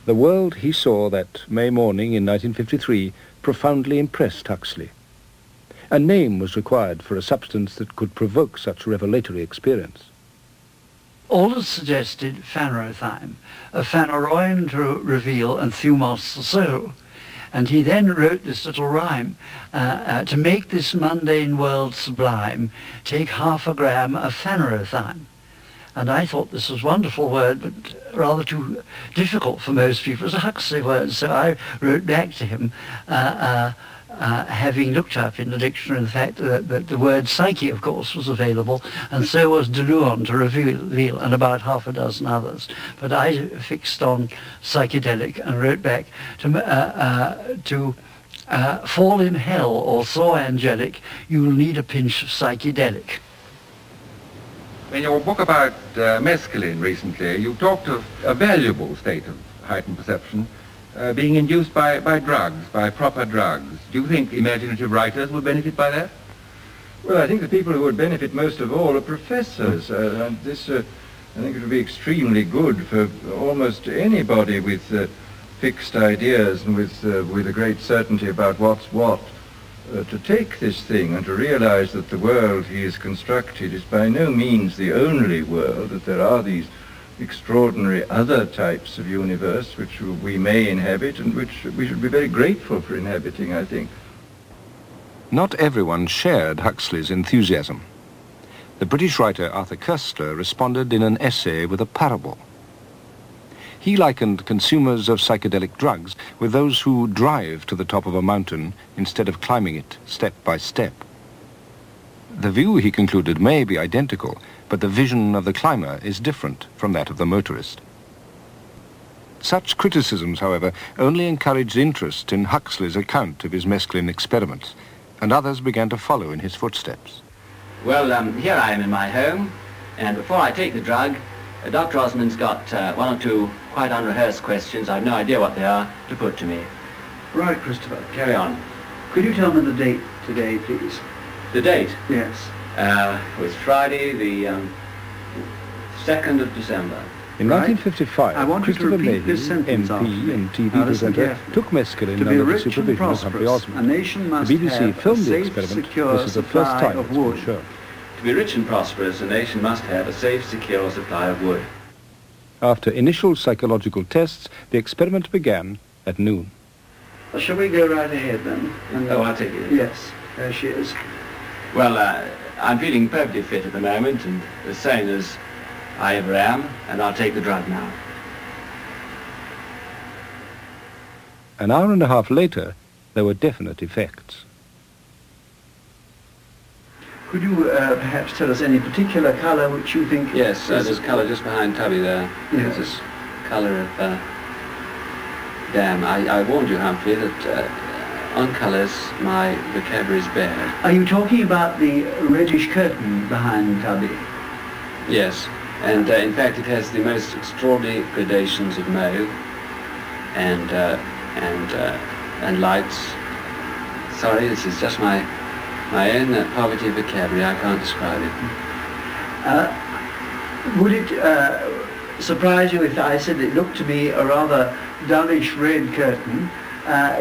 The world he saw that May morning in 1953 profoundly impressed Huxley. A name was required for a substance that could provoke such revelatory experience. Aldous suggested phanerothym, a phaneroin to reveal and thumos the soul. And he then wrote this little rhyme, to make this mundane world sublime, take 1/2 gram of phanerothym. And I thought this was a wonderful word, but rather too difficult for most people. It's a Huxley word, so I wrote back to him, having looked up in the dictionary the fact that the word psyche, of course, was available, and so was deluon to reveal, and about 6 others. But I fixed on psychedelic and wrote back to fall in hell or so angelic, you'll need a pinch of psychedelic. In your book about mescaline recently, you talked of a valuable state of heightened perception being induced by drugs, by proper drugs. Do you think imaginative writers would benefit by that? Well, I think the people who would benefit most of all are professors. And this, I think it would be extremely good for almost anybody with fixed ideas and with a great certainty about what's what, to take this thing and to realize that the world he has constructed is by no means the only world, that there are these extraordinary other types of universe which we may inhabit and which we should be very grateful for inhabiting, I think. Not everyone shared Huxley's enthusiasm. The British writer Arthur Koestler responded in an essay with a parable. He likened consumers of psychedelic drugs with those who drive to the top of a mountain instead of climbing it step by step. The view, he concluded, may be identical, but the vision of the climber is different from that of the motorist. Such criticisms, however, only encouraged interest in Huxley's account of his mescaline experiments, and others began to follow in his footsteps. Well, here I am in my home, and before I take the drug, Dr. Osmond's got 1 or 2 quite unrehearsed questions, I've no idea what they are, to put to me. Right, Christopher. Carry on. Could you tell me the date today, please? The date? Yes. It was Friday, the 2nd of December. In Right. 1955, I want you to Christopher repeat Mayhew, this sentence after MP me. and TV Now listen presenter, carefully. took mescaline To be under the rich and supervision of Humphrey prosperous, a Osmond. nation must The BBC have filmed a the safe, experiment. secure This is the first supply time of it's been wood. shown. To be rich and prosperous, a nation must have a safe, secure supply of wood. After initial psychological tests, the experiment began at noon. Shall we go right ahead then? And, Oh, I'll take it. Yes, there she is. Well, I'm feeling perfectly fit at the moment, and as sane as I ever am, and I'll take the drug now. An hour and a half later, there were definite effects. Could you perhaps tell us any particular colour which you think... Yes, is... there's colour just behind Tubby there. Yes. There's this colour of damn. I warned you, Humphrey, that on colours my vocabulary is bad. Are you talking about the reddish curtain behind Tubby? Yes, and in fact it has the most extraordinary gradations of mauve and lights. Sorry, this is just my own poverty of vocabulary. I can't describe it. Would it surprise you if I said it looked to me a rather dullish red curtain,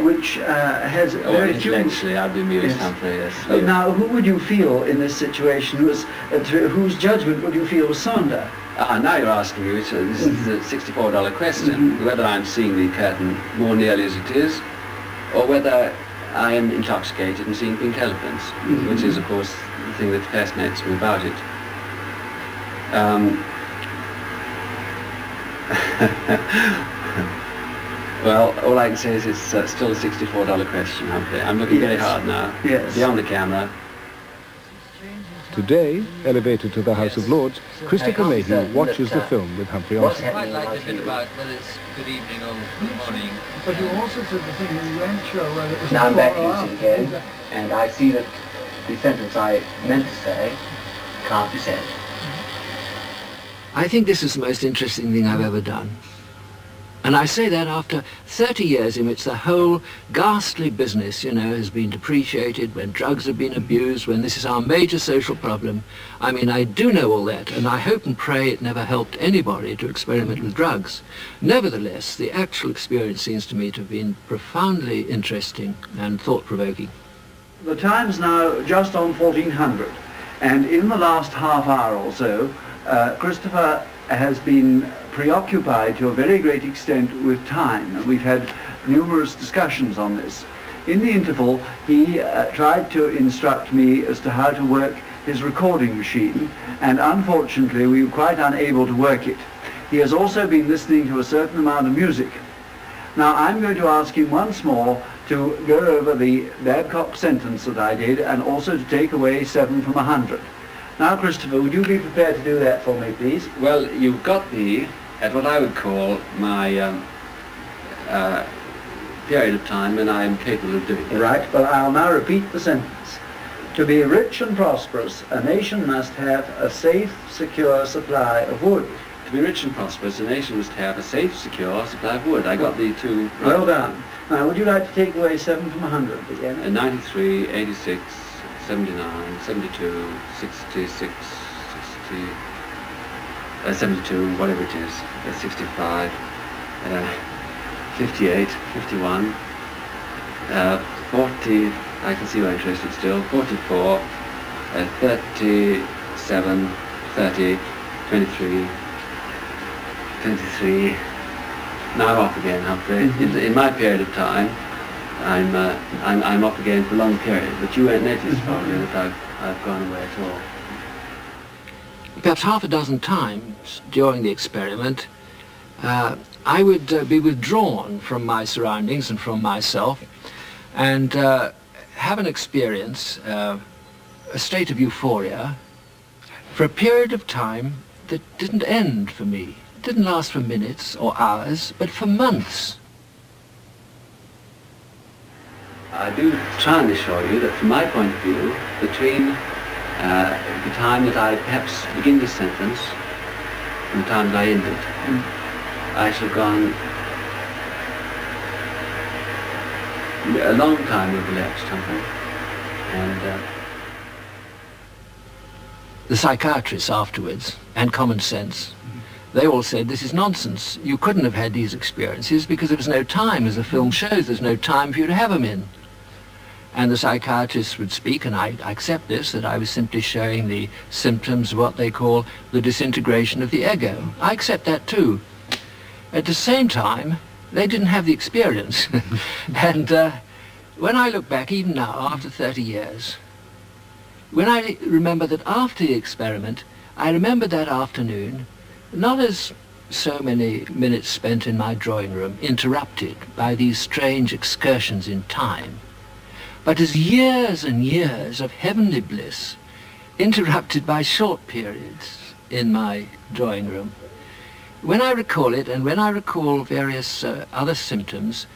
which has very few... Intellectually, I'd be amused, Yes. Humphrey, yes. Now, who would you feel in this situation, whose judgment would you feel was sounder? Now you're asking me, this is the $64 question, whether I'm seeing the curtain more nearly as it is, or whether I am intoxicated and seeing pink elephants, which is, of course, the thing that fascinates me about it. Well, all I can say is it's still a $64 question, Humphrey. I'm looking very hard now, beyond the camera. Today, elevated to the House of Lords, Christopher Mayhew watches the film with Humphrey Osmond. I quite like the bit about whether it's good evening or good morning. But you also said the thing you weren't sure whether it was... Now I'm back using again, and I see that the sentence I meant to say can't be said. I think this is the most interesting thing I've ever done. And I say that after 30 years in which the whole ghastly business, you know, has been depreciated, when drugs have been abused, when this is our major social problem. I mean, I do know all that, and I hope and pray it never helped anybody to experiment with drugs. Nevertheless, the actual experience seems to me to have been profoundly interesting and thought-provoking. The time's now just on 1400, and in the last half hour or so, Christopher has been preoccupied to a very great extent with time, and we've had numerous discussions on this. In the interval, he tried to instruct me as to how to work his recording machine, and unfortunately we were quite unable to work it. He has also been listening to a certain amount of music. Now I'm going to ask him once more to go over the Babcock sentence that I did, and also to take away 7 from 100. Now, Christopher, would you be prepared to do that for me, please? Well, you've got me at what I would call my period of time when I am capable of doing it. Right, but I'll now repeat the sentence. To be rich and prosperous, a nation must have a safe, secure supply of wood. To be rich and prosperous, a nation must have a safe, secure supply of wood. I got the two right. Well done. Now, would you like to take away 7 from 100 again? 93, 86, 79, 72, 66, 60, 72, whatever it is, 65, 58, 51, 40, I can see you're interested still, 44, 37, 30, 23, 23. Now I'm off again, Humphrey. In my period of time, I'm off again for a long period, but you won't notice probably that I've gone away at all. Perhaps half a dozen times during the experiment, I would be withdrawn from my surroundings and from myself, and have an experience, a state of euphoria, for a period of time that didn't end for me. It didn't last for minutes or hours, but for months. I do try and assure you that from my point of view, between the time that I perhaps begin this sentence and the time that I end it, I shall have gone, a long time will have elapsed, and the psychiatrists afterwards, and common sense, they all said, this is nonsense. You couldn't have had these experiences because there was no time, as the film shows, there's no time for you to have them in. And the psychiatrists would speak, and I accept this, that I was simply showing the symptoms of what they call the disintegration of the ego. I accept that too. At the same time, they didn't have the experience. And when I look back, even now, after 30 years, when I remember that after the experiment, I remember that afternoon, not as so many minutes spent in my drawing room, interrupted by these strange excursions in time, but as years and years of heavenly bliss, interrupted by short periods in my drawing room. When I recall it, and when I recall various other symptoms,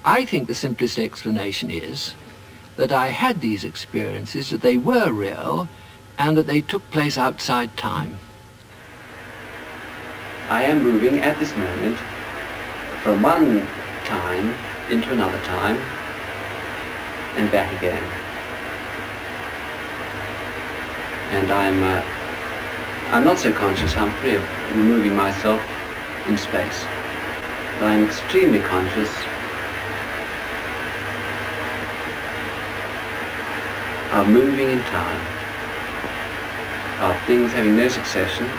I think the simplest explanation is that I had these experiences, that they were real, and that they took place outside time. I am moving at this moment from one time into another time and back again. And I'm not so conscious, Humphrey, of moving myself in space, but I'm extremely conscious of moving in time, of things having no succession,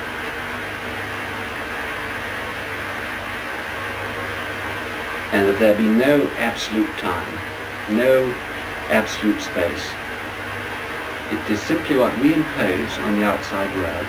and that there be no absolute time, no absolute space. It is simply what we impose on the outside world.